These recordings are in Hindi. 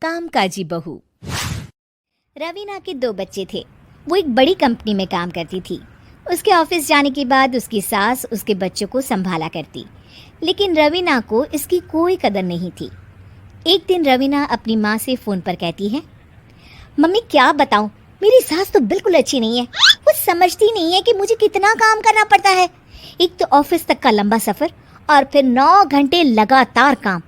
कामकाजी बहू। रवीना के 2 बच्चे थे। वो एक बड़ी कंपनी में काम करती थी। उसके ऑफिस जाने के बाद उसकी सास उसके बच्चों को संभाला करती, लेकिन रवीना को इसकी कोई कदर नहीं थी। एक दिन रवीना अपनी माँ से फ़ोन पर कहती है, मम्मी क्या बताऊँ, मेरी सास तो बिल्कुल अच्छी नहीं है। वो समझती नहीं है कि मुझे कितना काम करना पड़ता है। एक तो ऑफिस तक का लंबा सफ़र और फिर 9 घंटे लगातार काम।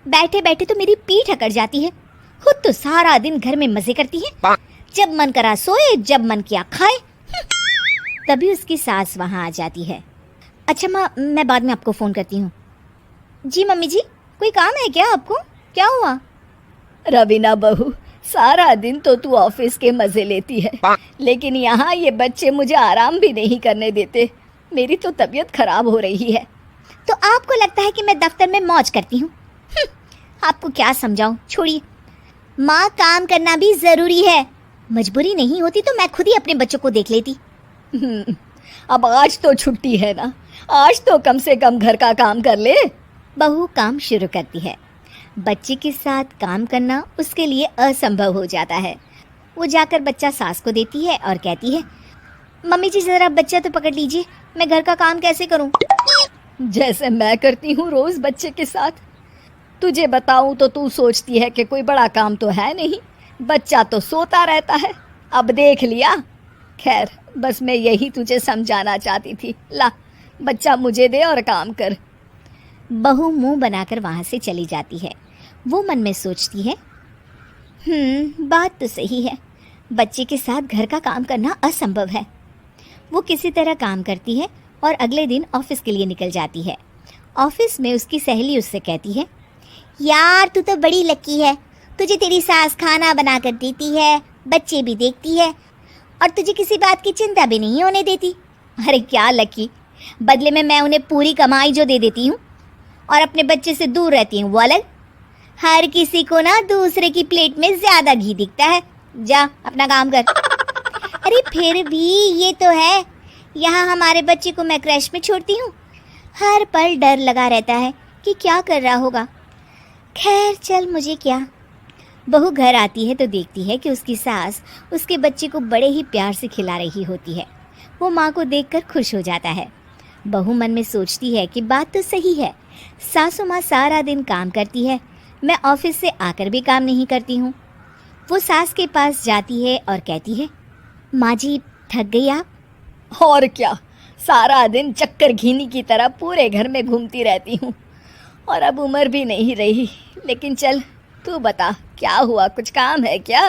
बैठे बैठे तो मेरी पीठ अकड़ जाती है। खुद तो सारा दिन घर में मजे करती है, जब मन करा सोए, जब मन किया खाए। तभी उसकी सास वहाँ आ जाती है। अच्छा माँ, मैं बाद में आपको फ़ोन करती हूँ। जी मम्मी जी, कोई काम है क्या आपको? क्या हुआ? रवीना बहू, सारा दिन तो तू ऑफिस के मजे लेती है, लेकिन यहाँ ये बच्चे मुझे आराम भी नहीं करने देते। मेरी तो तबीयत खराब हो रही है। तो आपको लगता है कि मैं दफ्तर में मौज करती हूँ? आपको क्या समझाऊँ, छोड़िए। माँ, काम करना भी ज़रूरी है। मजबूरी नहीं होती तो मैं खुद ही अपने बच्चों को देख लेती। अब आज तो छुट्टी है ना, आज तो कम से कम घर का काम कर ले। बहू काम शुरू करती है। बच्चे के साथ काम करना उसके लिए असंभव हो जाता है। वो जाकर बच्चा सास को देती है और कहती है, मम्मी जी ज़रा बच्चा तो पकड़ लीजिए, मैं घर का काम कैसे करूं? जैसे मैं करती हूँ रोज बच्चे के साथ। तुझे बताऊं तो तू सोचती है कि कोई बड़ा काम तो है नहीं, बच्चा तो सोता रहता है। अब देख लिया। खैर, बस मैं यही तुझे समझाना चाहती थी। ला, बच्चा मुझे दे और काम कर। बहू मुंह बनाकर वहाँ से चली जाती है। वो मन में सोचती है, बात तो सही है, बच्चे के साथ घर का काम करना असंभव है। वो किसी तरह काम करती है और अगले दिन ऑफिस के लिए निकल जाती है। ऑफिस में उसकी सहेली उससे कहती है, यार तू तो बड़ी लकी है, तुझे तेरी सास खाना बना कर देती है, बच्चे भी देखती है और तुझे किसी बात की चिंता भी नहीं होने देती। अरे क्या लकी, बदले में मैं उन्हें पूरी कमाई जो दे देती हूँ और अपने बच्चे से दूर रहती हूँ वो अलग। हर किसी को ना दूसरे की प्लेट में ज़्यादा घी दिखता है। जा अपना काम कर। अरे फिर भी ये तो है, यहाँ हमारे बच्चे को मैं क्रैश में छोड़ती हूँ, हर पल डर लगा रहता है कि क्या कर रहा होगा। खैर चल, मुझे क्या। बहू घर आती है तो देखती है कि उसकी सास उसके बच्चे को बड़े ही प्यार से खिला रही होती है। वो माँ को देखकर खुश हो जाता है। बहू मन में सोचती है कि बात तो सही है, सासू माँ सारा दिन काम करती है, मैं ऑफिस से आकर भी काम नहीं करती हूँ। वो सास के पास जाती है और कहती है, माँ जी थक गई आप? और क्या, सारा दिन चक्कर घीनी की तरह पूरे घर में घूमती रहती हूँ और अब उम्र भी नहीं रही। लेकिन चल तू बता, क्या हुआ, कुछ काम है क्या?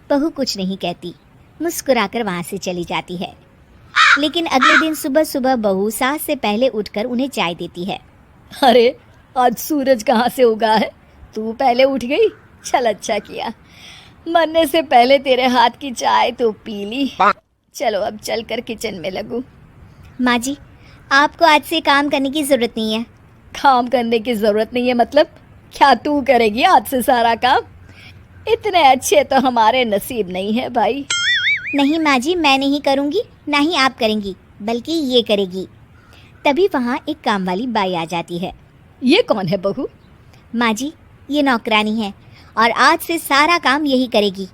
बहू कुछ नहीं कहती, मुस्कुराकर वहाँ से चली जाती है। लेकिन अगले दिन सुबह सुबह बहू सास से पहले उठकर उन्हें चाय देती है। अरे आज सूरज कहाँ से उगा है, तू पहले उठ गई? चल अच्छा किया, मरने से पहले तेरे हाथ की चाय तो पी ली। चलो अब चल कर किचन में लगूं। माँ जी, आपको आज से काम करने की ज़रूरत नहीं है। काम करने की ज़रूरत नहीं है मतलब? क्या तू करेगी आज से सारा काम? इतने अच्छे तो हमारे नसीब नहीं है भाई। नहीं माँ जी, मैं नहीं करूँगी, ना ही आप करेंगी, बल्कि ये करेगी। तभी वहाँ एक काम वाली बाई आ जाती है। ये कौन है बहू? माँ जी, ये नौकरानी है और आज से सारा काम यही करेगी।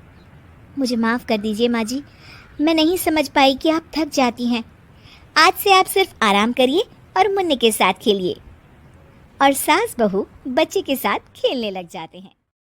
मुझे माफ़ कर दीजिए माँ जी, मैं नहीं समझ पाई कि आप थक जाती हैं। आज से आप सिर्फ आराम करिए और मुन्ने के साथ खेलिए। और सास बहू बच्चे के साथ खेलने लग जाते हैं।